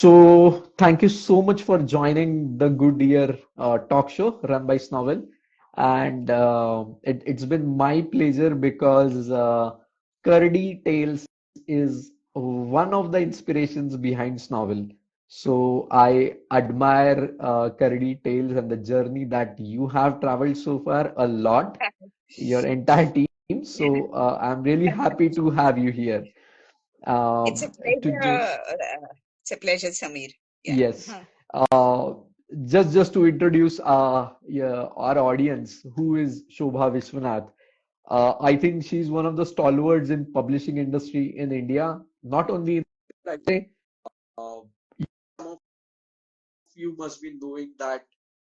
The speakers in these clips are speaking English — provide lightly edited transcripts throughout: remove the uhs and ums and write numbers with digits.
So, thank you so much for joining the Good Year talk show run by Snovel. And it's been my pleasure because Karadi Tales is one of the inspirations behind Snovel. So, I admire Karadi Tales and the journey that you have traveled so far a lot, your entire team. So, I'm really happy to have you here. It's a To pleasure. just It's a pleasure, Samir. Yeah. Yes. Uh, just to introduce yeah, our audience, who is Shobha Viswanath? I think she's one of the stalwarts in publishing industry in India. Not only in I'd say, uh, some of you must be knowing that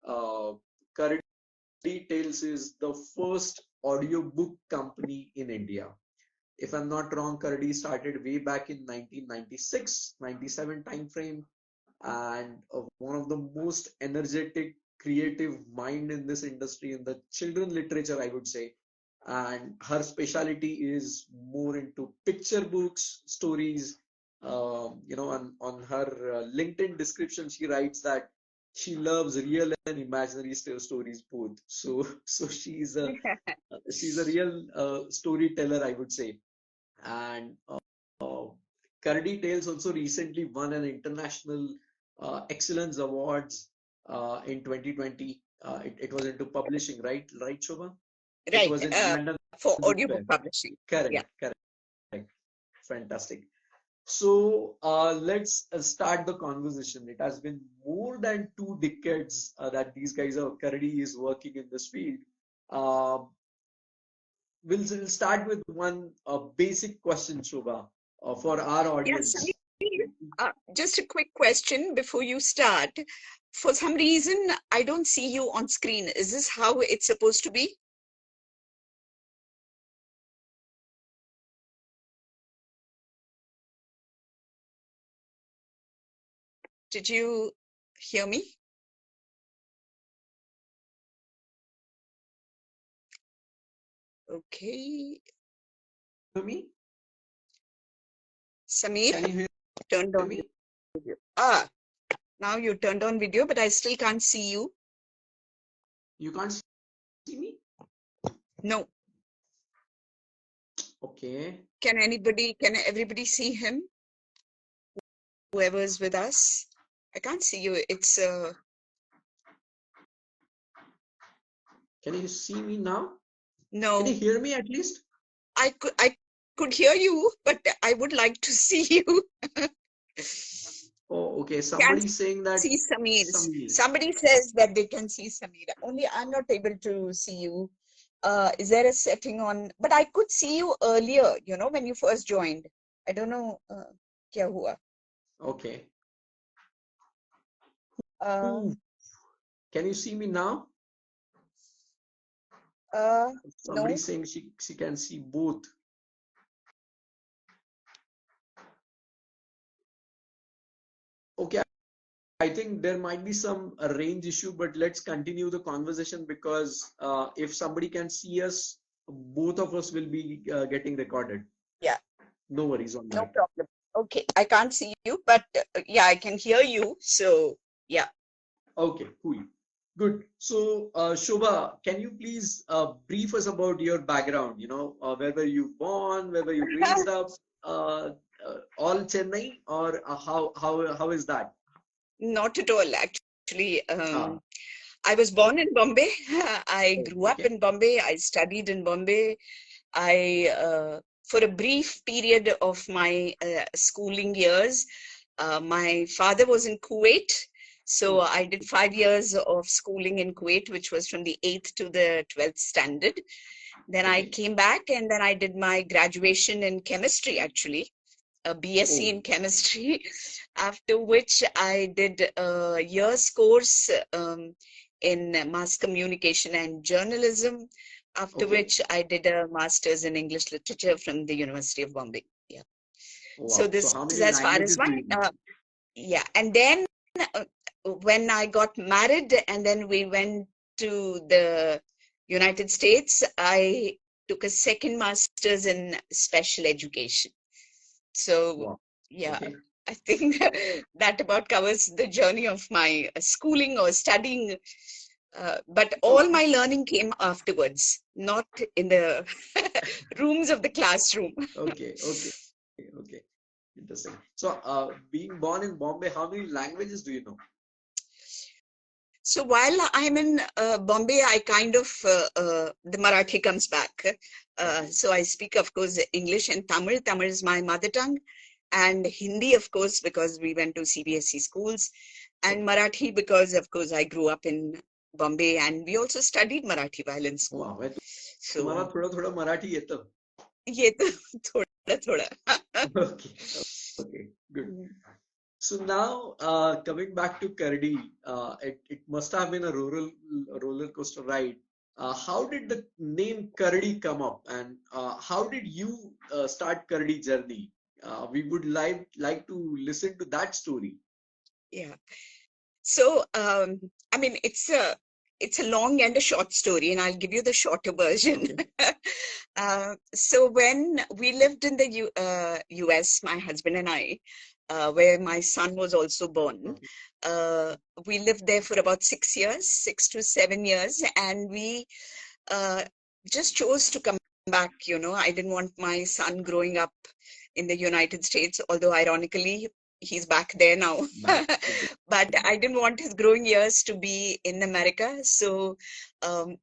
uh, Karadi Tales is the first audiobook company in India. If I'm not wrong, Karadi started way back in 1996, 97 timeframe, and one of the most energetic creative mind in this industry in the children literature, I would say. And her specialty is more into picture books, stories. On her LinkedIn description she writes that she loves real and imaginary stories both. So she's a real storyteller, I would say. And Karadi Tales also recently won an international excellence awards in 2020. It was into publishing, right? Right, Shobha? It Right. was in London For Book audiobook Fair. publishing. Correct, Yeah. correct. Fantastic. So let's start the conversation. It has been more than 2 decades that these guys are Karadi is working in this field. Uh, we'll start with one basic question, Shobha, for our Yeah, audience. Samir, just a quick question before you start. For some reason, I don't see you on screen. Is this how it's supposed to be? Did you hear me? Okay. Hear me? Samir, Can you turned hear on me? video. Now you turned on video, but I still can't see you. You can't see me? No. Okay. Can everybody see him? Whoever's with us? I can't see you. It's Can you see me now? Can you no. hear me at least? I could hear you, but I would like to see you. Oh, okay. Can't Somebody's saying that see Samir's. Samir. Somebody says that they can see Samir. Only I'm not able to see you. Is there a setting on? But I could see you earlier, when you first joined. I don't know. Kya hua? Okay. Ooh, Um, can you see me now? no. Somebody's saying she can see both. Okay, I think there might be some range issue, but let's continue the conversation because if somebody can see us, both of us will be getting recorded. Yeah, No worries on no that. problem. Okay, I can't see you, but yeah, I can hear you. So yeah. Okay, cool. Good. So, Shobha, can you please brief us about your background? Where were you born, where were you raised up, all Chennai, or how is that? Not at all, actually. Ah, I was born in Bombay. I oh, grew up okay. in Bombay. I studied in Bombay. For a brief period of my schooling years, my father was in Kuwait. So Oh, I did 5 years of schooling in Kuwait, which was from the 8th to the 12th standard. Then I okay. came back and then I did my graduation in chemistry, actually a BSc Oh, in chemistry, after which I did a year's course in mass communication and journalism, after okay. which I did a master's in English literature from the University of Bombay. Yeah. So Wow. So, this how is many as far as languages my, do you know? yeah. And then uh, when I got married and then we went to the United States, I took a second master's in special education. So Wow. yeah, Okay. I think that about covers the journey of my schooling or studying. But all my learning came afterwards, not in the rooms of the classroom. Okay, okay, okay. Interesting. So, being born in Bombay, how many languages do you know? So while I'm in Bombay, I kind of the Marathi comes back. Okay. So I speak, of course, English and Tamil. Tamil is my mother tongue, and Hindi, of course, because we went to CBSE schools, and Okay. Marathi because, of course, I grew up in Bombay, and we also studied Marathi while in school. वाह, तुम्हाला So थोडं थोडं मराठी येतं. ये तो थोड़ा थोड़ा. Okay, okay, good. So now, coming back to Karadi, it must have been a rural roller coaster ride. How did the name Karadi come up, and how did you start Karadi journey? We would like to listen to that story. Yeah. So, I mean, it's a long and a short story, and I'll give you the shorter version. Okay. So when we lived in the US, my husband and I, where my son was also born, Okay. uh, we lived there for about 6 years, 6 to 7 years, and we uh, just chose to come back. I didn't want my son growing up in the United States, although ironically, he's back there now. Back. Okay. But I didn't want his growing years to be in America. So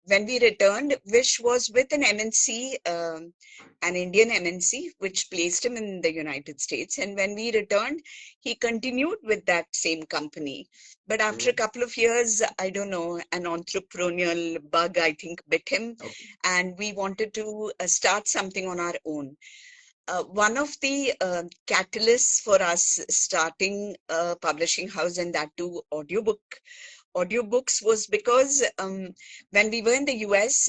when we returned, Vish was with an MNC, an Indian MNC, which placed him in the United States. And when we returned, he continued with that same company. But after a couple of years, I don't know, an entrepreneurial bug, I think, bit him. Okay. And we wanted to start something on our own. One of the catalysts for us starting a publishing house, and that too audiobooks, was because when we were in the US,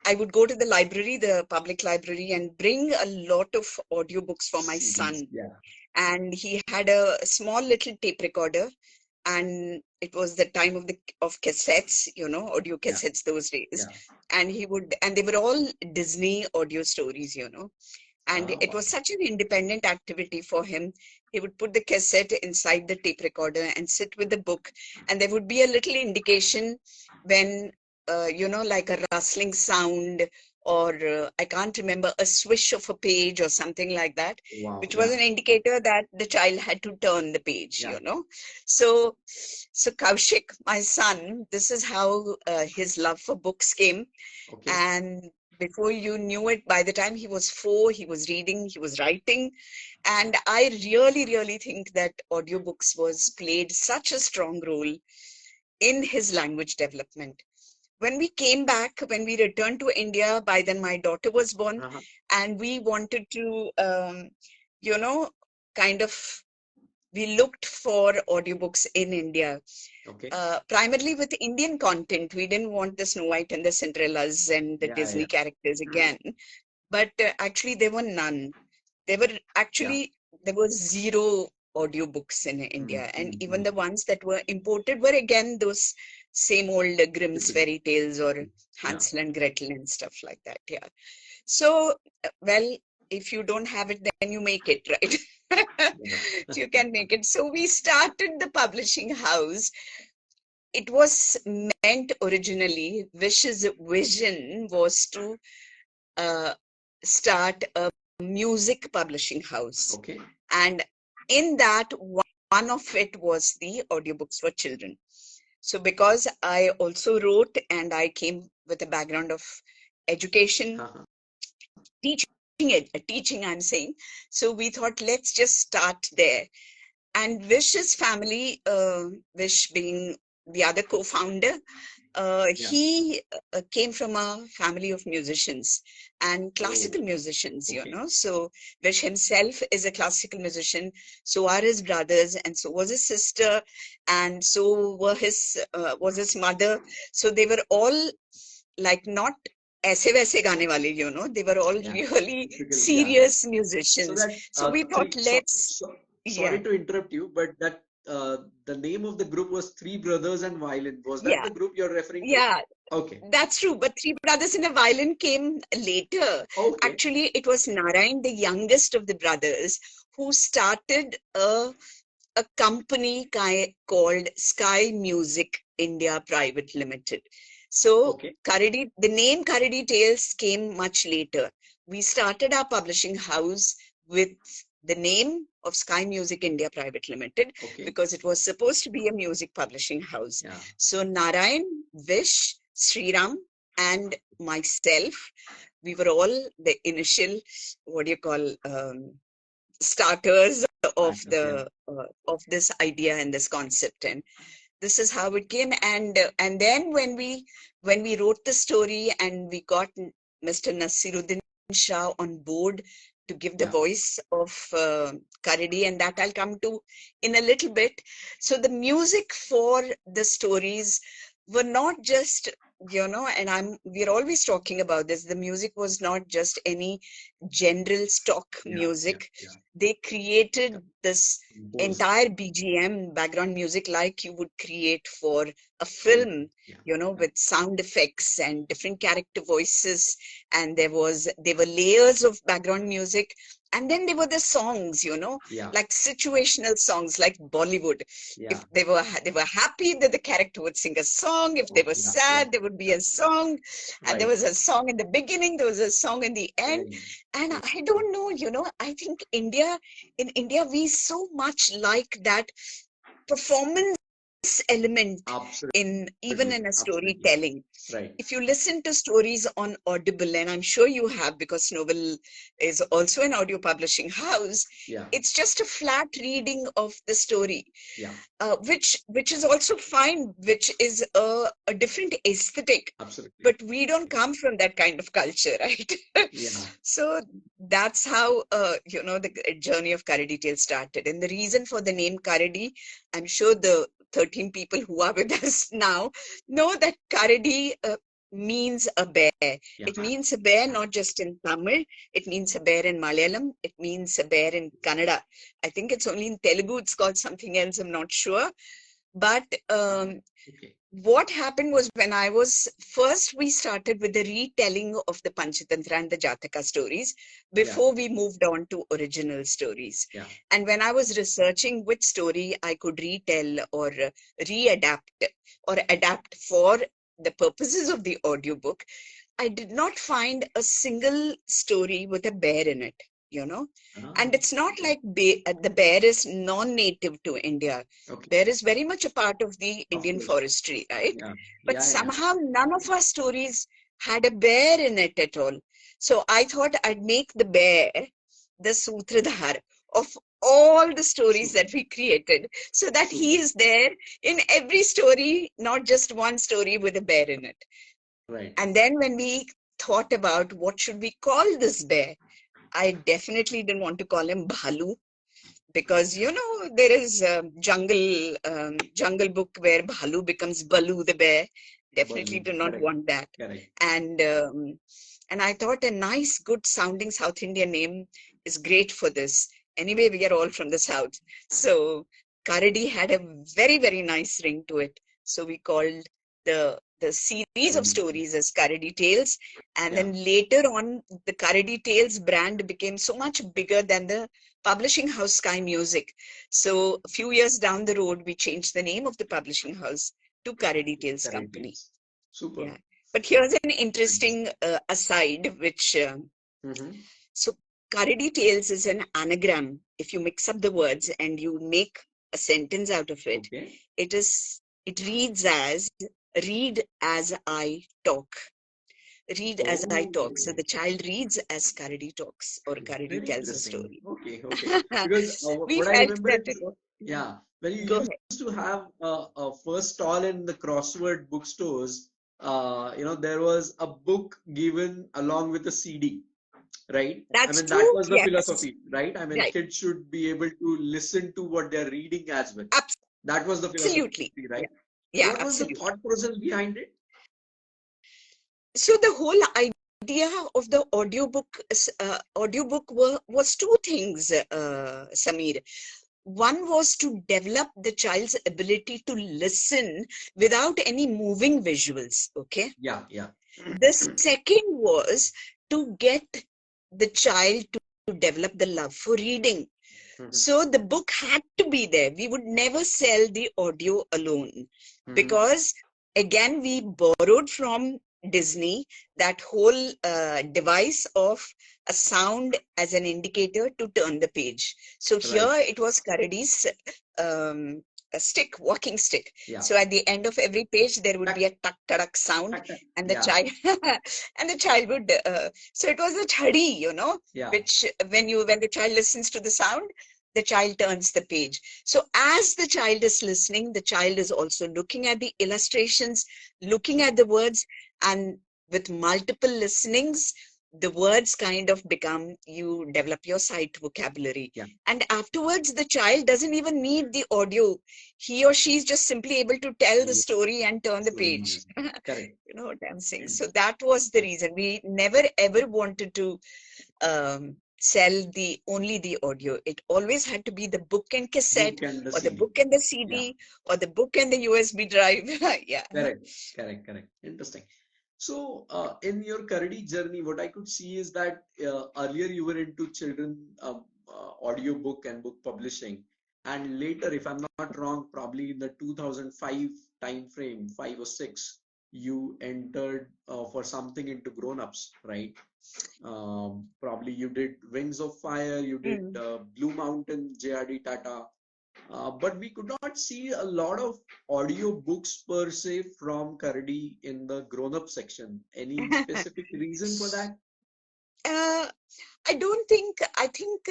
I would go to the library, the public library, and bring a lot of audiobooks for my CDs. son. Yeah. And he had a small little tape recorder, and it was the time of cassettes, audio Yeah. cassettes those days. Yeah. And they were all Disney audio stories, and it Wow. was such an independent activity for him. He would put the cassette inside the tape recorder and sit with the book, and there would be a little indication when, like a rustling sound, or I can't remember, a swish of a page or something like that, Wow. which was Yeah. an indicator that the child had to turn the page, Yeah. So, Kaushik, my son, this is how his love for books came. Okay. And before you knew it, by the time he was 4, he was reading, he was writing. And I really, really think that audiobooks was played such a strong role in his language development. When we came back, when we returned to India, by then my daughter was born, and we wanted to, you know, kind of, we looked for audiobooks in India. Okay. Primarily with Indian content. We didn't want the Snow White and the Cinderellas and the Yeah. Disney Yeah. characters again. But actually, there were none. There were Yeah. there were zero audiobooks in India. And even Mm. the ones that were imported were again those same old Grimm's Typical. fairy tales or Yeah. Hansel and Gretel and stuff like that. Yeah. So, well, if you don't have it, then you make it, right? Yeah. You can make it. So we started the publishing house. It was meant originally, Wish's vision was to uh, start a music publishing house. Okay. And in that, one of it was the audiobooks for children. So because I also wrote and I came with a background of education, teaching, I'm saying. So we thought, let's just start there. And Vish's family, Vish being the other co-founder, Yeah. he came from a family of musicians and classical Oh. musicians, Okay. So Vish himself is a classical musician. So are his brothers, and so was his sister, and so was his mother. So they were all like not ऐसे वैसे गाने वाले, they were all Yeah. really Typical. Yeah. serious So musicians. that So we thought, sorry yeah, to interrupt you, but that the name of the group was Three Brothers and Violin. Was that yeah, the group you're referring to? yeah. Okay. That's true, but Three Brothers in a Violin came later. Okay. Actually, it was Narayan, the youngest of the brothers, who started a company called Sky Music India Private Limited. So Okay. Karadi, the name Karadi Tales came much later. We started our publishing house with the name of Sky Music India Private Limited Okay. because it was supposed to be a music publishing house. Yeah. So Narayan, Vish, Sriram, and myself, we were all the initial, what do you call, starters of Yeah. of this idea and this concept, and this is how it came. And then when we wrote the story and we got Mr. Nasiruddin Shah on board to give the Yeah. voice of Karadi, and that I'll come to in a little bit. So the music for the stories were not just, and we're always talking about this, the music was not just any general stock Yeah. music. Yeah. They created this Composed. entire BGM, background music, like you would create for a Film. film, Yeah. with sound effects and different character voices. And there were layers of background music. And then there were the songs, Yeah. like situational songs, like Bollywood. Yeah. If they were happy, that the character would sing a song. If they were Yeah. Yeah. sad, there would be a song. And there Right. was a song in the beginning, there was a song in the end. Very. And I don't know, I think in India, we so much like that performance element in even in a Absolutely. storytelling. Right. If you listen to stories on Audible, and I'm sure you have because Snovel is also an audio publishing house, Yeah. it's just a flat reading of the story, Yeah. which is also fine, which is a different aesthetic. Absolutely. But we don't come from that kind of culture, right? Yeah. So that's how the journey of Karadi Tale started. And the reason for the name Karadi, I'm sure the 13 people who are with us now know that Karadi means a bear. Yeah. It means a bear not just in Tamil, it means a bear in Malayalam, it means a bear in Kannada. I think it's only in Telugu it's called something else, I'm not sure. But Okay. what happened was, when I was first, we started with the retelling of the Panchatantra and the Jataka stories before we moved on to original stories. Yeah. And when I was researching which story I could retell or readapt or adapt for the purposes of the audiobook, I did not find a single story with a bear in it, And it's not like the bear is non-native to India. Okay. Bear is very much a part of the Of Indian course. forestry, right? Yeah. But Yeah. somehow none of our stories had a bear in it at all. So I thought I'd make the bear the Sutradhar of all the stories Super. that we created, so that he Super. is there in every story, not just one story with a bear in it. Right. And then when we thought about what should we call this bear, I definitely didn't want to call him Bhalu, because there is Jungle Book where Bhalu becomes Balu the bear. Definitely Balloon. do not Correct. want that. Correct. And I thought a nice, good sounding South Indian name is great for this. Anyway, we are all from the South. So Karadi had a very, very nice ring to it. So we called the series of stories as Karadi Tales. And Yeah. then later on, the Karadi Tales brand became so much bigger than the publishing house Sky Music. So a few years down the road, we changed the name of the publishing house to Karadi Tales Correct. Company. Super. Yeah. But here's an interesting aside, which so Karadi Tales is an anagram. If you mix up the words and you make a sentence out of it, Okay. it reads as read as I talk. Read as I talk. So the child reads as Karadi talks or Karadi Very tells a interesting. story. Okay. Okay. Because We what I felt remember that is, yeah, when you go used ahead. to have a first stall in the crossword bookstores, there was a book given along with a CD, right? I That's mean, that true. was the Yes. philosophy, right? I mean, Right. kids should be able to listen to what they're reading as well. That was the philosophy, Absolutely. right? Yeah. So Yeah, what was the absolutely. thought process behind it? So the whole idea of the audiobook was two things, Samir. One was to develop the child's ability to listen without any moving visuals. Okay. Yeah, yeah. The second was to get the child to develop the love for reading. Mhm. So the book had to be there. We would never sell the audio alone Mhm. because, again, we borrowed from Disney that whole device of a sound as an indicator to turn the page. So here Right. it was Karadi's a stick, walking stick. Yeah. So at the end of every page, there would be a tuck tuck sound, Tuck, tuck. and the Yeah. child and the child would. So it was a chhadi, Yeah. which when the child listens to the sound, the child turns the page. So as the child is listening, the child is also looking at the illustrations, looking at the words, and with multiple listenings, the words kind of become, you develop your sight vocabulary. Yeah. And afterwards, the child doesn't even need the audio. He or she is just simply able to tell the Yeah. story and turn the Story page. music. Correct. You know what I'm saying? So that was the reason. We never ever wanted to sell only the audio. It always had to be the book and cassette, Book and the or the CD. book and the Yeah. CD, or the book and the USB drive. Yeah. Correct. Correct. Correct. Interesting. So, in your Karadi journey, what I could see is that earlier you were into children audio book and book publishing, and later, if I'm not wrong, probably in the 2005 time frame, 5 or 6, you entered for something into grown-ups, right? Probably you did Wings of Fire, you did Mm. Blue Mountain, JRD Tata, but we could not see a lot of audio books per se from Karadi in the grown-up section. Any specific reason for that? I don't think, I think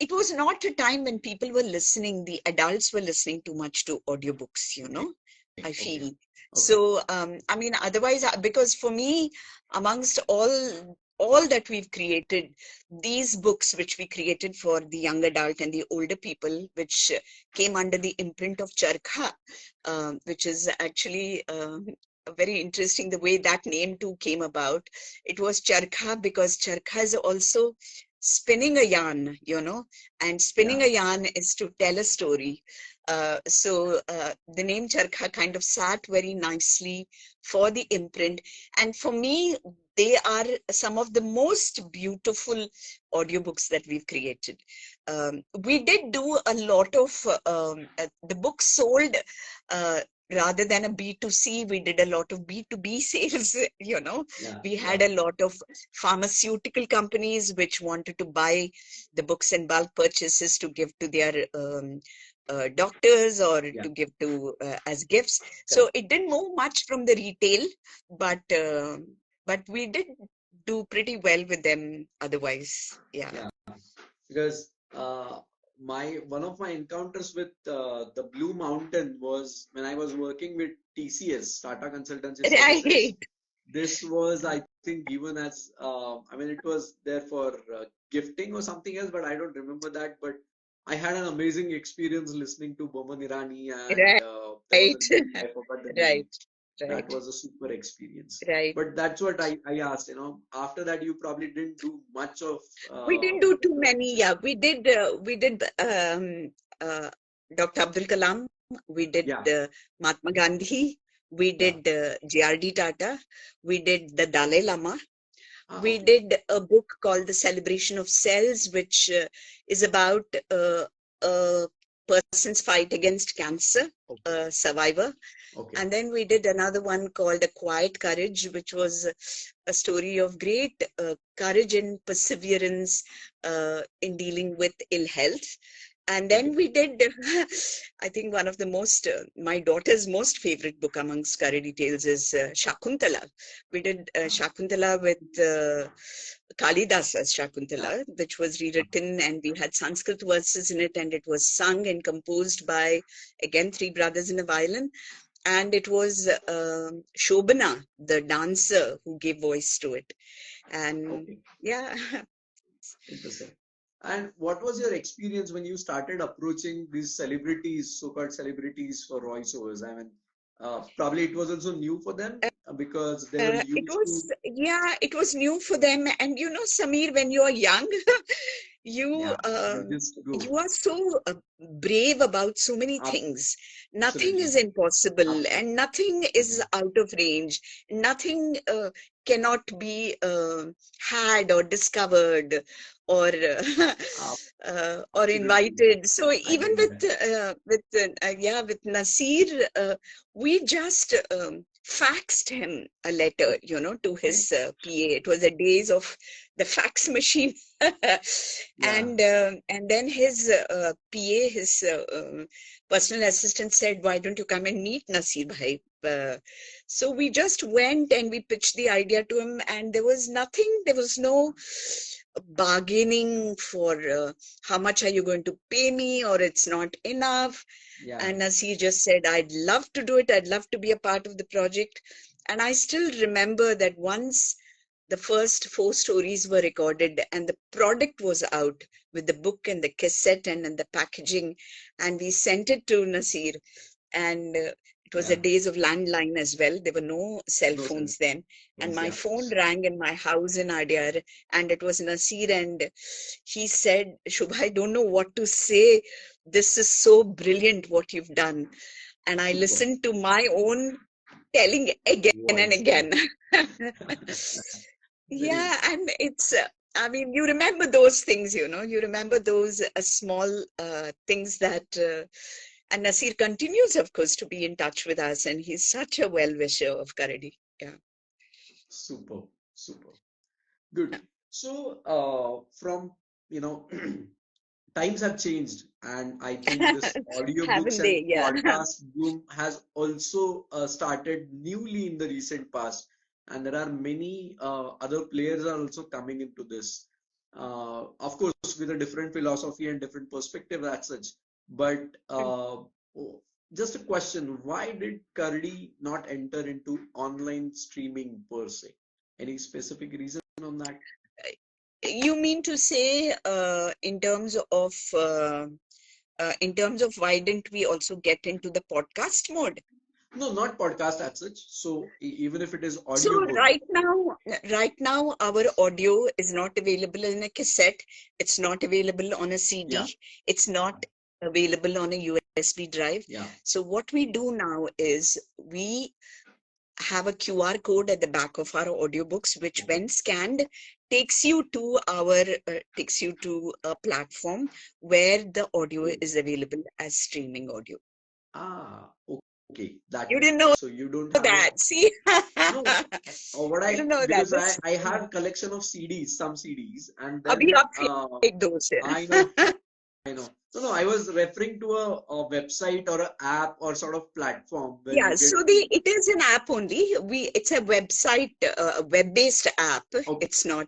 it was not a time when people were listening, the adults were listening too much to audiobooks, I Okay. feel. Okay. So, I mean, otherwise, because for me, amongst all that we've created, these books which we created for the young adult and the older people, which came under the imprint of Charkha, which is actually very interesting the way that name too came about. It was Charkha because Charkha is also spinning a yarn, and spinning Yeah. a yarn is to tell a story. So the name Charkha kind of sat very nicely for the imprint. And for me, they are some of the most beautiful audiobooks that we've created. We did do a lot of, the books sold, rather than a B2C, we did a lot of B2B sales, Yeah. We had Yeah. a lot of pharmaceutical companies which wanted to buy the books in bulk purchases to give to their doctors or Yeah. to give to as gifts. So Correct. it didn't move much from the retail, but we did do pretty well with them otherwise. Yeah. Yeah. Because my one of my encounters with the Blue Mountain was when I was working with TCS, Tata Consultancy Services. Right. This was, I think, given as, I mean, it was there for gifting or something else, but I don't remember that. But I had an amazing experience listening to Boman Irani, and there was Right. a lady, I forgot the name. Right. That Right. was a super experience. Right. But that's what I asked, after that, you probably didn't do much of We didn't do too many. this. Yeah, we did Dr. Abdul Kalam. We did Yeah. Mahatma Gandhi. We Yeah. did JRD Tata. We did the Dalai Lama. We Okay. did a book called The Celebration of Cells, which is about a person's fight against cancer, Okay. a survivor. Okay. And then we did another one called A Quiet Courage, which was a story of great courage and perseverance in dealing with ill health. And then Okay. we did, I think one of the most, my daughter's most favorite book amongst Karadi tales is Shakuntala. We did Shakuntala with Kalidas as Yeah. Shakuntala, which was rewritten, and we had Sanskrit verses in it, and it was sung and composed by, again, three brothers in a violin. And it was Shobana, the dancer, who gave voice to it. And Okay. yeah, Interesting. And what was your experience when you started approaching these celebrities, so-called celebrities for voiceovers? I mean, probably it was also new for them because they were it used to, was, yeah, it was new for them. And Samir, when you're young, you yeah, you just go. you are so brave about so many things. Nothing Absolutely. is impossible, Absolutely. and nothing is out of range. Nothing cannot be had or discovered or or Absolutely. invited. So I even get that. with Nasir, we just faxed him a letter, to Okay. his PA. It was the days of the fax machine, Yeah. and then his PA, his personal assistant said, "Why don't you come and meet Nasir Bhai?" So we just went and we pitched the idea to him, and there was nothing. There was no bargaining for how much are you going to pay me, or it's not enough. Yeah. And Nasir just said, I'd love to do it. I'd love to be a part of the project. And I still remember that once the first 4 stories were recorded and the product was out with the book and the cassette and the packaging, and we sent it to Nasir. And it was the Yeah. days of landline as well. There were no cell No cell phones then. And phones. my Yeah. phone rang in my house in Adyar, and it was Nasir. And he said, Shubha, I don't know what to say. This is so brilliant what you've done. And I Super. listened to my own telling again and Voice. Yeah. again. Very. Yeah, and I mean, you remember those things, you remember those small things that, and Nasir continues, of course, to be in touch with us, and he's such a well-wisher of Karadi. Yeah. Super. Super. Good. So, from, you know, times have changed, and I think this audiobooks Haven't and they? Yeah. podcast boom has also started newly in the recent past, and there are many other players are also coming into this. Of course, with a different philosophy and different perspective as such. But oh, just a question: why did Kardi not enter into online streaming per se? Any specific reason on that? You mean to say, in terms of why didn't we also get into the podcast mode? No, not podcast as such. So even if it is So audiobook, right now, our audio is not available in a cassette. It's not available on a yeah, CD. It's not available on a USB drive. yeah, So what we do now is we have a QR code at the back of our audiobooks, which okay. when scanned takes you to a platform where the audio Oh, is available as streaming audio. ah, okay, that You way. didn't know So you don't have a that. See, no. What you I didn't know that. because I have collection of CDs, some CDs, and अभी then आप फेंक दो उसे. I know, I know. No, no, I was referring to a website or a app or sort of platform where Yeah, you so get it is an app only. It's a website, a web-based app. okay, It's not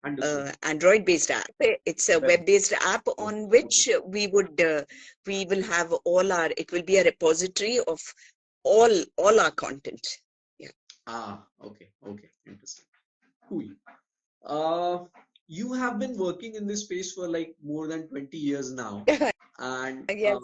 understood. Android-based app. It's a Web. web-based app Okay, on okay. which we will have it will be a repository of all our content. Yeah. Ah, okay, okay, interesting. Cool. Uh, you have been working in this space for like more than 20 years now. And, Yes.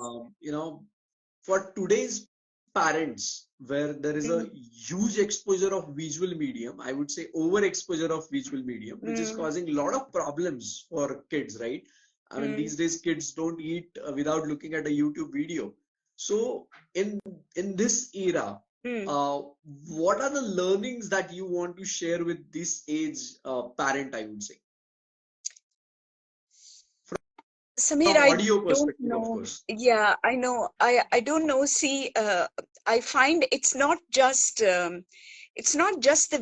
for today's parents, where there is a Mm, huge exposure of visual medium, I would say overexposure of visual medium, which is mm, causing a lot of problems for kids, right? I mean, mm, these days kids don't eat without looking at a YouTube video. So in this era, mm. uh, what are the learnings that you want to share with this age parent, I would say, Samir, from I audio don't perspective, of know. course. Yeah, I know. I don't know. See, I find it's not just the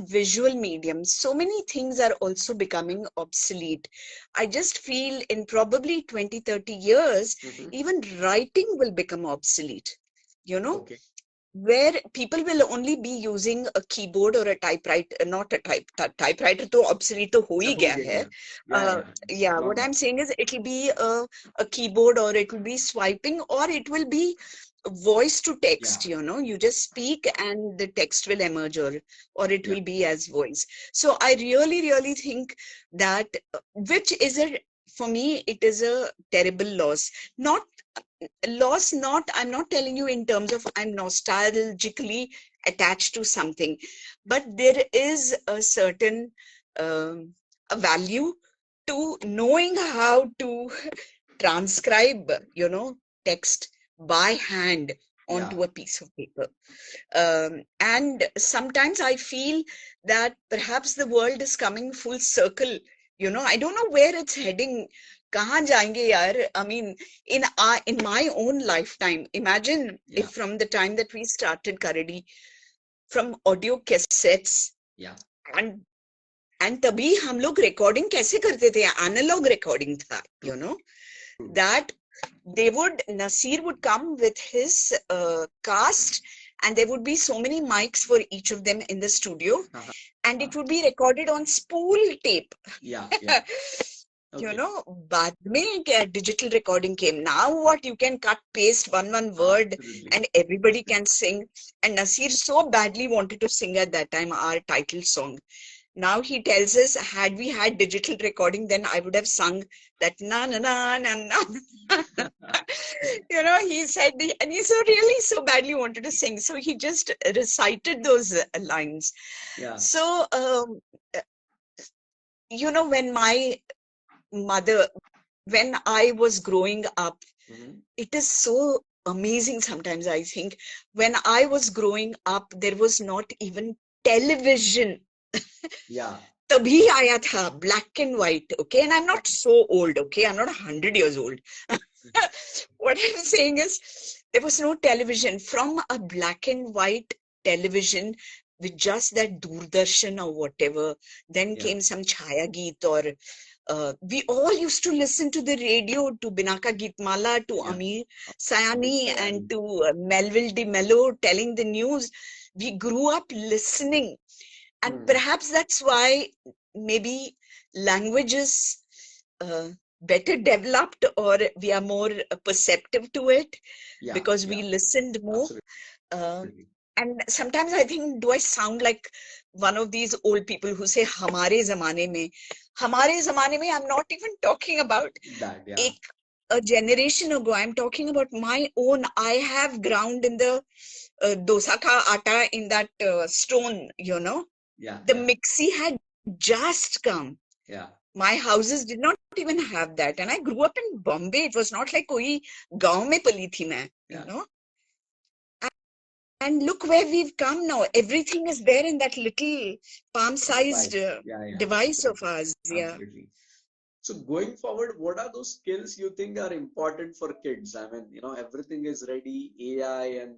visual medium. So many things are also becoming obsolete. I just feel in probably 20, 30 years, Hmm. even writing will become obsolete. You know, Okay. where people will only be using a keyboard or a typewriter, not a typewriter तो obsolete तो हो ही हो गया गया, है. yeah. Yeah, yeah, it's Yeah, what long I'm back. saying is it'll be a keyboard, or it will be swiping, or it will be voice to Yeah, text, you just speak and the text will emerge, or it yeah, will be as voice. So I really, really think that, which is for me, it is a terrible loss. Not I'm not telling you in terms of I'm nostalgically attached to something, but there is a certain a value to knowing how to transcribe, text by hand yeah, onto a piece of paper. And sometimes I feel that perhaps the world is coming full circle, I don't know where it's heading. Kahan jayenge yaar? I mean, in my own lifetime, imagine Yeah. if from the time that we started Karadi, from audio cassettes, Yeah. and तभी हम लोग recording कैसे करते थे? Analog recording था, True. that Nasir would come with his cast, and there would be so many mics for each of them in the studio, and it would be recorded on spool tape. Yeah. Yeah. Okay. बाद में क्या digital recording came. Now what, you can cut paste one word Absolutely. and everybody can sing. And Nasir so badly wanted to sing at that time our title song. Now he tells us, had we had digital recording, then I would have sung that na na na na na. He said, and he so badly wanted to sing. So he just recited those lines. Yeah. So, when my mother, when I was growing up, it is so amazing sometimes, I think. When I was growing up, there was not even television. Yeah. तभी आया था black and white, okay? And I'm not so old, okay? I'm not 100 years old. What I'm saying is, there was no television. From a black and white television with just that Doordarshan or whatever, then came some Chhaya Geet, or we all used to listen to the radio, to Binaka Geetmala, to Amir Sayani, and to Melville de Mello telling the news. We grew up listening. And perhaps that's why maybe language is better developed, or we are more perceptive to it, because we listened more. And sometimes I think, do I sound like one of these old people who say hamare zamane mein? Hamare zamane mein, I'm not even talking about that. Yeah. a generation ago. I'm talking about my own. I have ground in the dosa ka atta in that stone, Yeah. the mixie had just come. Yeah. My houses did not even have that. And I grew up in Bombay. It was not like koi gaon mein pali thi main, And look where we've come now. Everything is there in that little palm-sized device of ours. Yeah. Absolutely. So going forward, what are those skills you think are important for kids? I mean, everything is ready, AI, and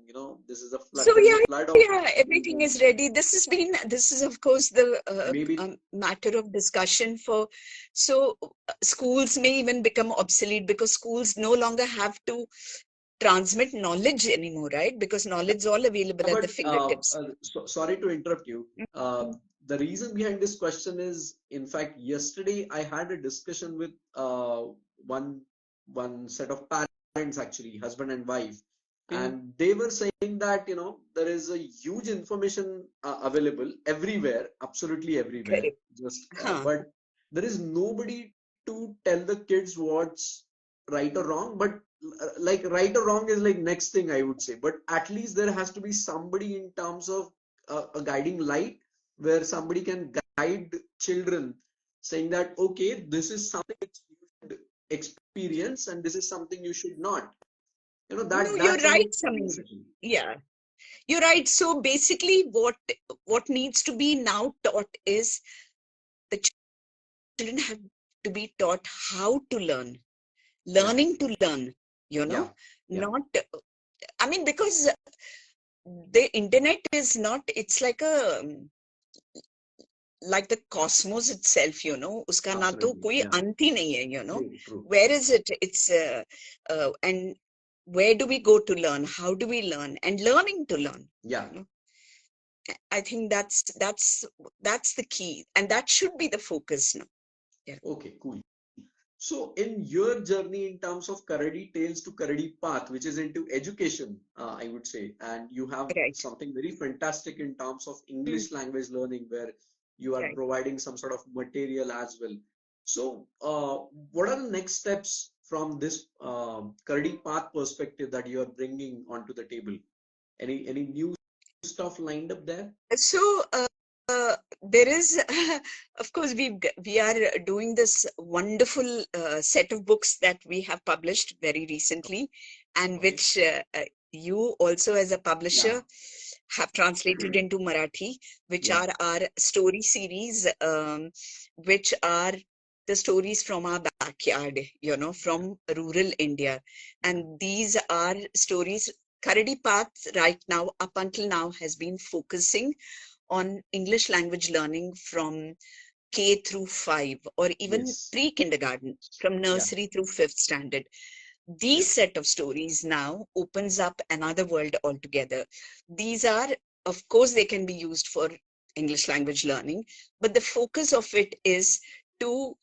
this is a flood. So There is a flood of everything is ready. This is of course the maybe matter of discussion for. So schools may even become obsolete, because schools no longer have to transmit knowledge anymore, right? Because knowledge is all available at the fingertips. Sorry to interrupt you. The reason behind this question is, in fact, yesterday I had a discussion with one set of parents, actually, husband and wife, and they were saying that there is a huge information available everywhere, absolutely everywhere. Correct. Just but there is nobody to tell the kids what's right or wrong. But like right or wrong is like next thing, I would say. But at least there has to be somebody in terms of a guiding light, where somebody can guide children, saying that, okay, this is something which you should experience and this is something you should not. No, you're right, Samir. Yeah, you're right. So basically what needs to be now taught is, the children have to be taught how to learn, learning to learn, not, I mean, because the internet is not, it's like the cosmos itself, uska na to koi ant hi nahi hai, True. Where is it? It's and where do we go to learn? How do we learn? And learning to learn. Yeah. I think that's the key, and that should be the focus now. Yeah. Okay, cool. So in your journey in terms of Karadi Tales to Karadi Path, which is into education, I would say, and you have something very fantastic in terms of English language learning, where you are providing some sort of material as well. So what are the next steps from this Karadi Path perspective that you are bringing onto the table? Any new stuff lined up there? So there is, of course, we are doing this wonderful set of books that we have published very recently, and which you also, as a publisher, have translated into Marathi, which are our story series, which are the stories from our backyard, from rural India. And these are stories. Karadi Path right now, up until now, has been focusing on English language learning from K through 5, or even Yes. pre-kindergarten, from Yeah. nursery through 5th standard. These set of stories now opens up another world altogether. These are, of course, they can be used for English language learning, but the focus of it is to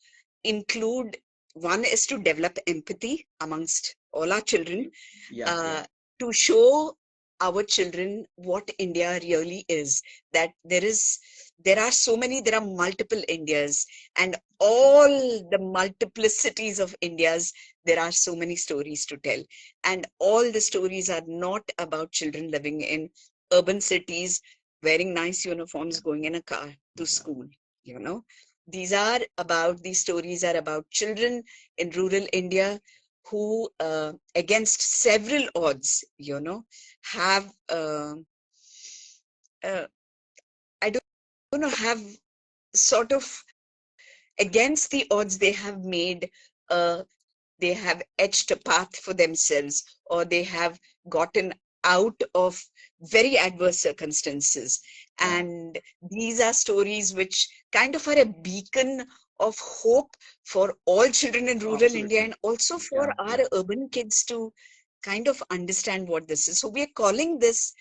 include, one is to develop empathy amongst all our children, Yeah. to show our children what India really is, that there are multiple Indias, and all the multiplicities of Indias, there are so many stories to tell. And all the stories are not about children living in urban cities, wearing nice uniforms, going in a car to school, you know. These stories are about children in rural India who, against several odds, have, uh, I don't know, have sort of, against the odds, uh, they have etched a path for themselves, or they have gotten out of very adverse circumstances. Yeah. And these are stories which kind of are a beacon of hope for all children in rural India, Absolutely. and also for Yeah. our urban kids to kind of understand what this is. So we are calling this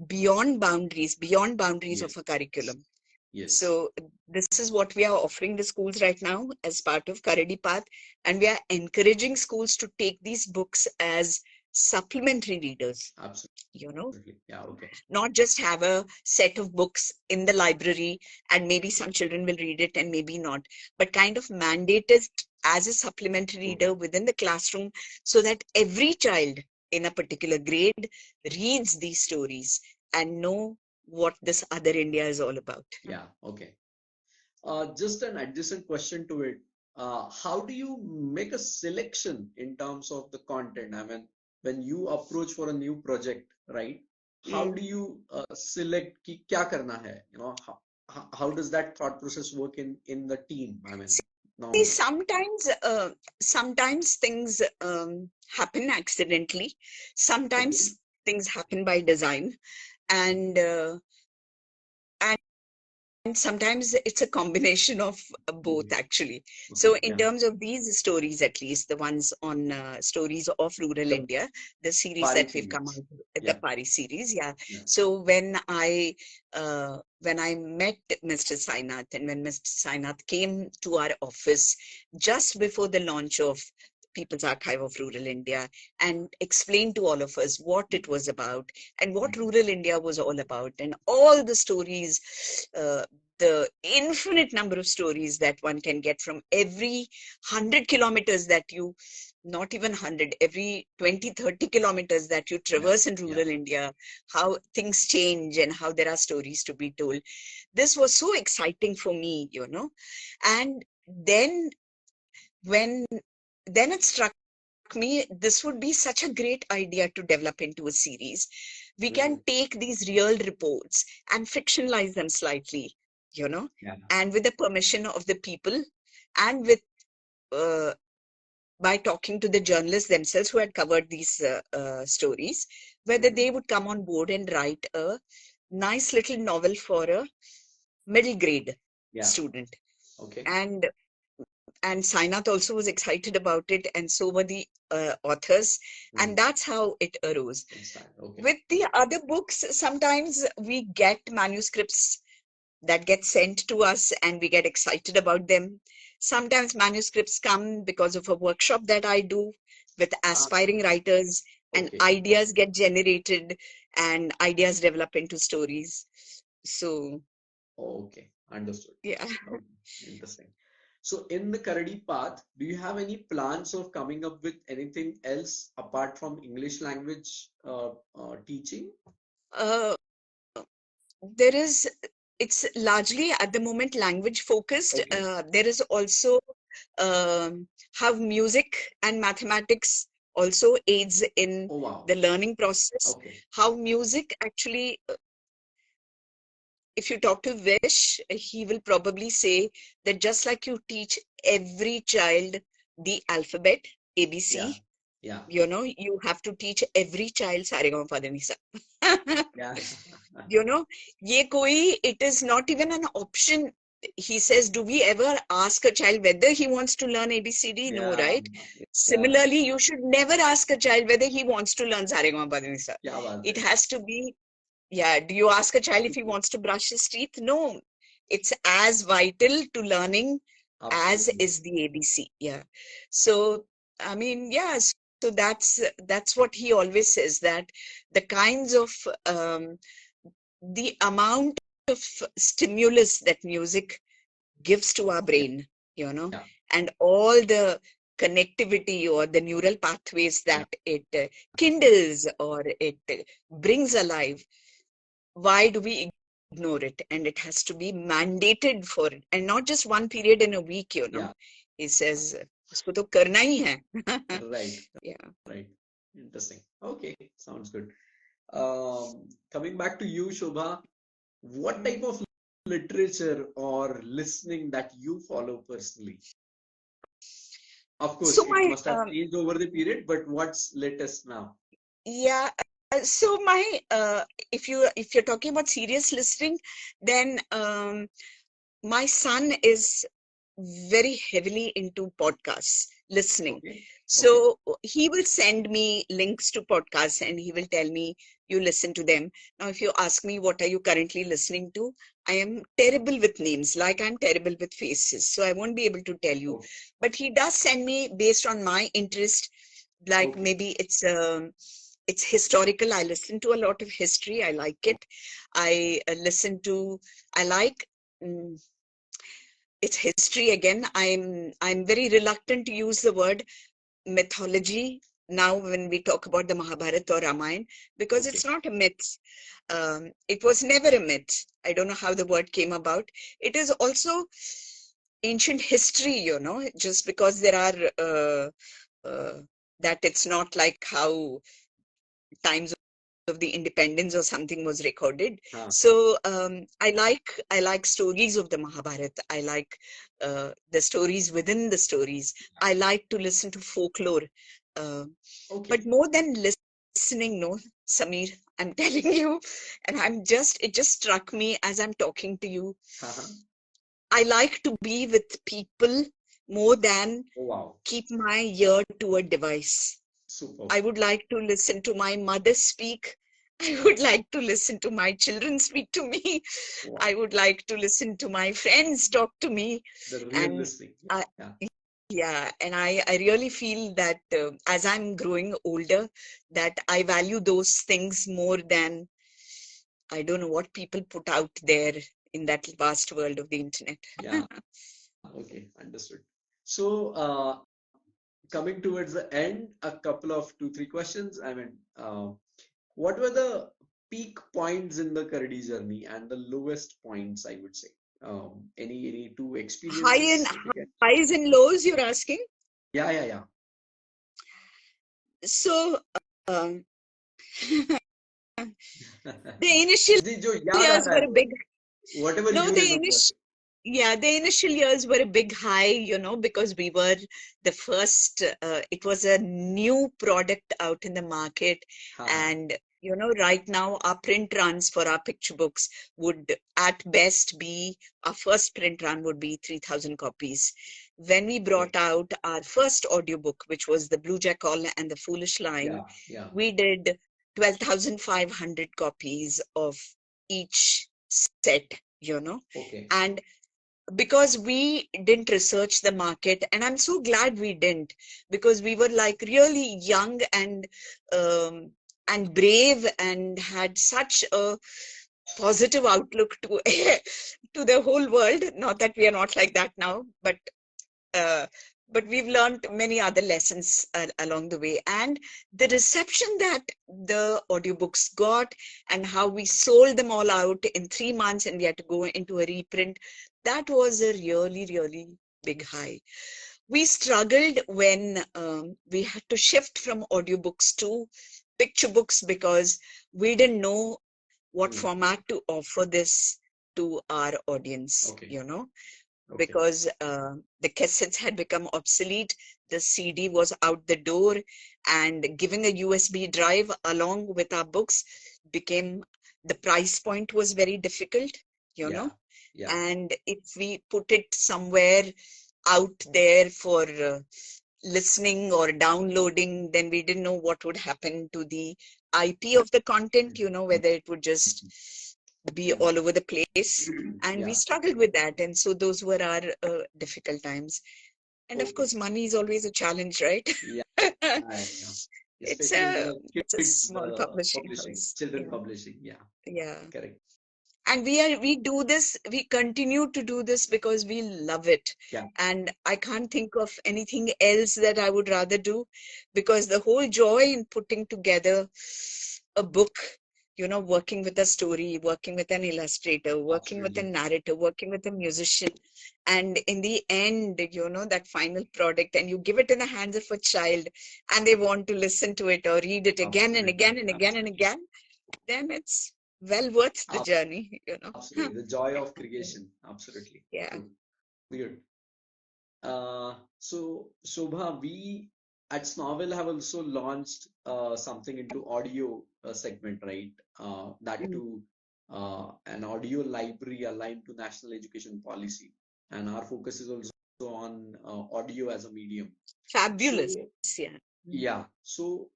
beyond boundaries of Yes. a curriculum. Yes. So this is what we are offering the schools right now as part of Karadi Path, and we are encouraging schools to take these books as supplementary readers, Absolutely. Yeah. Okay. not just have a set of books in the library and maybe some children will read it and maybe not, but kind of mandate it as a supplementary reader within the classroom, so that every child in a particular grade reads these stories and know what this other India is all about. Yeah. Okay. Just an adjacent question to it. How do you make a selection in terms of the content? I mean, when you approach for a new project, right? How do you select कि क्या करना है? How does that thought process work in the team? I mean, See, normally. sometimes things happen accidentally. Okay. Sometimes things happen by design, and and sometimes it's a combination of both, Mhm. actually. Okay. So in Yeah. terms of these stories, at least the ones on stories of rural The India, the series Pari that we've come series. out, the Yeah. Pari series, yeah. Yeah. So when I met Mr. Sainath, and when Mr. Sainath came to our office just before the launch of People's Archive of Rural India, and explained to all of us what it was about and what rural India was all about, and all the stories, uh, the infinite number of stories that one can get from every 100 kilometers that you, not even 100, every 20, 30 kilometers that you Yeah. traverse in Yeah. rural India, how things change and how there are stories to be told. This was so exciting for me, and then when then it struck me, this would be such a great idea to develop into a series. We can take these real reports and fictionalize them slightly, you know, Yeah. and with the permission of the people, and with uh, by talking to the journalists themselves who had covered these stories, whether they would come on board and write a nice little novel for a middle grade Yeah. student. Okay. And Sainath also was excited about it, and so were the authors, and that's how it arose. Inside. Okay. With the other books, sometimes we get manuscripts that get sent to us and we get excited about them. Sometimes manuscripts come because of a workshop that I do with Ah, aspiring writers, and okay. ideas get generated and ideas develop into stories. So, Okay. Understood. yeah. Okay. Interesting. So in the Karadi path, do you have any plans of coming up with anything else apart from English language teaching? Uh, there is, it's largely at the moment language focused. Okay. There is also how music and mathematics also aids in Oh wow. the learning process, Okay. how music actually if you talk to Vish, he will probably say that just like you teach every child the alphabet, Yeah. ABC, Yeah. you have to teach every child Saregama Yeah. you know, it is not even an option. He says, do we ever ask a child whether he wants to learn ABCD? No, Yeah. right? Yeah. Similarly, you should never ask a child whether he wants to learn Saregama क्या बात It है? has to be, yeah. Do you ask a child if he wants to brush his teeth? No. It's as vital to learning as Absolutely. is the ABC. Yeah. So, I mean, yeah. So that's what he always says, that the kinds of the amount of stimulus that music gives to our Yeah. brain, Yeah. and all the connectivity or the neural pathways Yeah. that it kindles or it brings alive. Why do we ignore it? And it has to be mandated for it, and not just one period in a week. Yeah. He says, "Usko to karna hi hai." Right. Yeah. Right. Interesting. Okay. Sounds good. Coming back to you, Shobha, what type Mm. of literature or listening that you follow personally? Of course, So it my must have changed over the period, but what's latest now? yeah. So my if you're talking about serious listening, then my son is very heavily into podcasts, listening. Okay. Okay. So he will send me links to podcasts and he will tell me, you listen to them. Now, if you ask me, what are you currently listening to? I am terrible with names, like I'm terrible with faces. So I won't be able to tell you. Okay. But he does send me based on my interest, like Okay. maybe it's historical. I listen to a lot of history. I like it. I listen to, I like, mm, it's history again. I'm very reluctant to use the word mythology now when we talk about the Mahabharata or Ramayana, because Okay. it's not a myth. It was never a myth. I don't know how the word came about. It is also ancient history, just because there are that it's not like how times of the independence or something was recorded. Huh. So I like stories of the Mahabharata. I like the stories within the stories. I like to listen to folklore. Uh, but Okay. more than listening, no, Samir, I'm telling you, and it just struck me as I'm talking to you. Uh-huh. I like to be with people more than Oh, wow. keep my ear to a device. Super. I would like to listen to my mother speak. I would like to listen to my children speak to me. Wow. I would like to listen to my friends talk to me. The real And listening. I, Yeah. yeah, and I really feel that as I'm growing older, that I value those things more than, I don't know, what people put out there in that vast world of the internet. Yeah. Okay. Understood. So, coming towards the end, a couple of two, three questions. I mean, what were the peak points in the Karadi journey and the lowest points, I would say? Any two High and experiences, if you can? highs and lows, you're asking? Yeah, yeah, yeah. So, um, the initial जी जो याद years आता were है a big, whatever no, you remember. the initial years were a big high, because we were the first, it was a new product out in the market. हाँ हाँ And, right now our print runs for our picture books would at best be, our first print run would be 3,000 copies. When we okay brought out our first audiobook, which was The Blue Jackal and the Foolish Lion, yeah yeah we did 12,500 copies of each set, okay and because we didn't research the market, and I'm so glad we didn't, because we were like really young and brave and had such a positive outlook to to the whole world. Not that we are not like that now, uh, but we've learned many other lessons along the way. And the reception that the audiobooks got, and how we sold them all out in 3 months and we had to go into a reprint, that was a really, really big high. We struggled when we had to shift from audiobooks to picture books, because we didn't know what hmm. format to offer this to our audience, Okay. you know, Okay. because the cassettes had become obsolete, the CD was out the door, and giving a USB drive along with our books became, the price point was very difficult, you Yeah. know. Yeah. And if we put it somewhere out there for listening or downloading, then we didn't know what would happen to the IP of the content, you know, whether it would just be all over the place. And we Yeah. struggled with that. And so those were our difficult times. And of Okay. course, money is always a challenge, right? Yeah. Yeah. It's Especially in a the it's a kids small publishing publishing, house. children Yeah, publishing. Yeah. yeah. Correct. And we do this, we continue to do this because we love it. Yeah. And I can't think of anything else that I would rather do, because the whole joy in putting together a book, you know, working with a story, working with an illustrator, working with a Absolutely. narrator, working with a musician, and in the end, you know, that final product, and you give it in the hands of a child, and they want to listen to it or read it again and Absolutely. again and again and Absolutely. again, then it's well worth the Ab- journey, you know. Absolutely. The joy of creation. Absolutely. Yeah. True. Weird. So Shobha, we at Snovel have also launched something into audio segment, right? That Mm. too, an audio library aligned to national education policy, and our focus is also on audio as a medium. Fabulous. So Yeah. Mm. yeah, so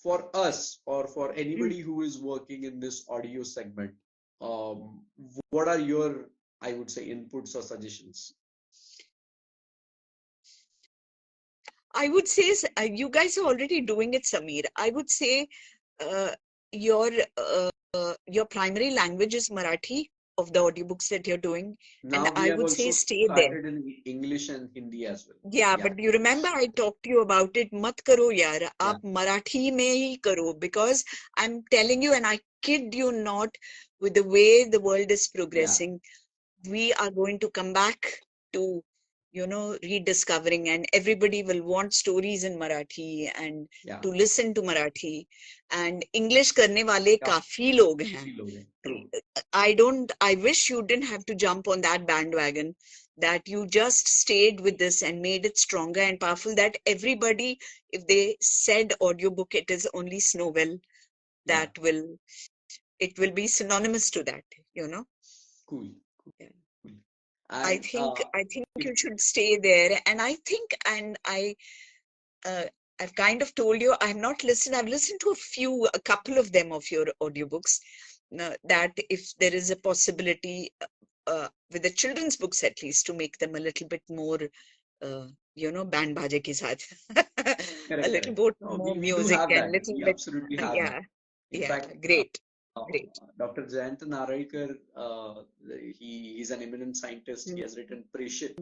for us or for Mm. anybody who is working in this audio segment, what are your, I would say, inputs or suggestions? I would say you guys are already doing it, Samir. I would say uh, your your primary language is Marathi of the audiobooks that you're doing, and Now we I have would say also stay there. started in English and Hindi as well. Yeah, Yeah. but you remember I talked to you about it. मत करो यार, Yeah. आप मराठी में ही करो, because I'm telling you, and I kid you not, with the way the world is Yeah. progressing, we are going to come back to, you know, rediscovering, and everybody will want stories in Marathi and Yeah. to listen to Marathi, and English करने वाले काफी लोग हैं. काफी लोग हैं. True. I wish you didn't have to jump on that bandwagon, that you just stayed with this and made it stronger and powerful, that everybody, if they said audiobook, it is only Snovel, Yeah. that will, it will be synonymous to that, you know. Cool. Yeah. Cool. I And think if you should stay there. And I think, and uh, I've kind of told you, I've not listened. I've listened to a couple of them of your audiobooks. That if there is a possibility with the children's books at least, to make them a little bit more, you know, band baje ke saath, a correct, little correct. bit No, more we do music have and that. little We bit, absolutely have that. yeah, In yeah, fact, great, uh, great. Dr. Jayant Narayakar, he's an eminent scientist. He Mm. has written Preshit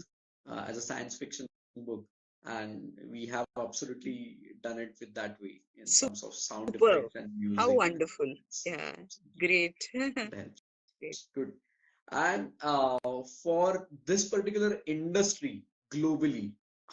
as a science fiction book, and we have absolutely done it with that way in terms of sound Super. effects and How music. wonderful. It's Yeah, absolutely great. it helps. Great. Good. And for this particular industry globally,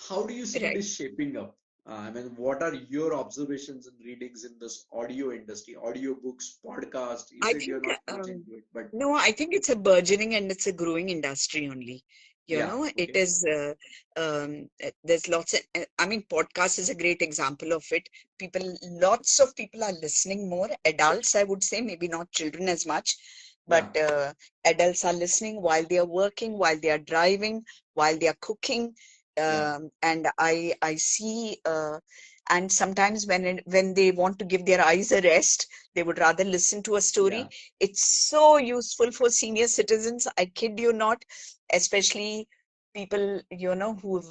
how do you see Right. this shaping up? I mean, what are your observations and readings in this audio industry, audio books, podcast? You I said you're think, not much into it, but no, I think it's a burgeoning and it's a growing industry only. You yeah, know, it okay, is, there's lots of, I mean, podcast is a great example of it. Lots of people are listening more. Adults, I would say, maybe not children as much, yeah, but adults are listening while they are working, while they are driving, while they are cooking. yeah, And I see, and sometimes when they want to give their eyes a rest, they would rather listen to a yeah. story. It's so useful for senior citizens. I kid you not, especially people, you know, who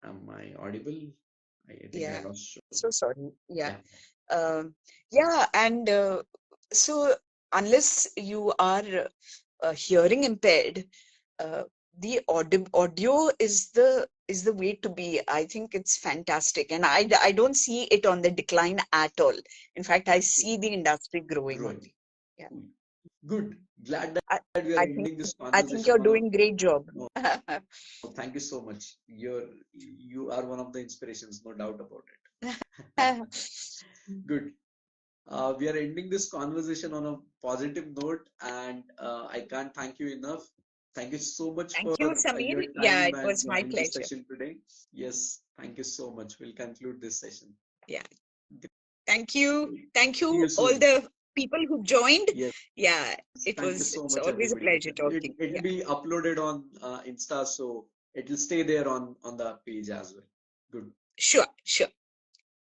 Am I audible? I think I yeah. lost you. So sorry. Yeah. Yeah, Yeah, and so unless you are hearing impaired, uh, the audio is the way to be. I think it's fantastic, and I don't see it on the decline at all. In fact, I see the industry growing growing. only. Yeah. Cool. Good. Glad I, that we are I ending think this I conversation think on you're a doing great job. no, thank you so much. You are one of the inspirations, no doubt about it. Good. We are ending this conversation on a positive note, and I can't thank you enough. Thank you so much Thank for you, Samir. your Yeah, time it and was my joining this pleasure. session today. Yes, thank you so much. We'll conclude this session. Yeah. Thank Great. you. Thank See you you, all soon. the people who joined. Yes, Yeah, thank you so it's much, always a everybody. pleasure talking. It'll Yeah, be uploaded on Insta, so it'll stay there on the page as well. Good. sure, sure.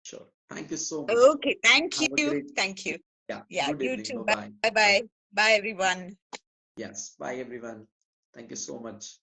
Sure. Thank you so much. Okay, thank Have a you. great, Thank you. yeah, Yeah, good you evening. too. Bye-bye. Bye Bye. bye. Bye, everyone. Yes. Bye, everyone. Thank you so much.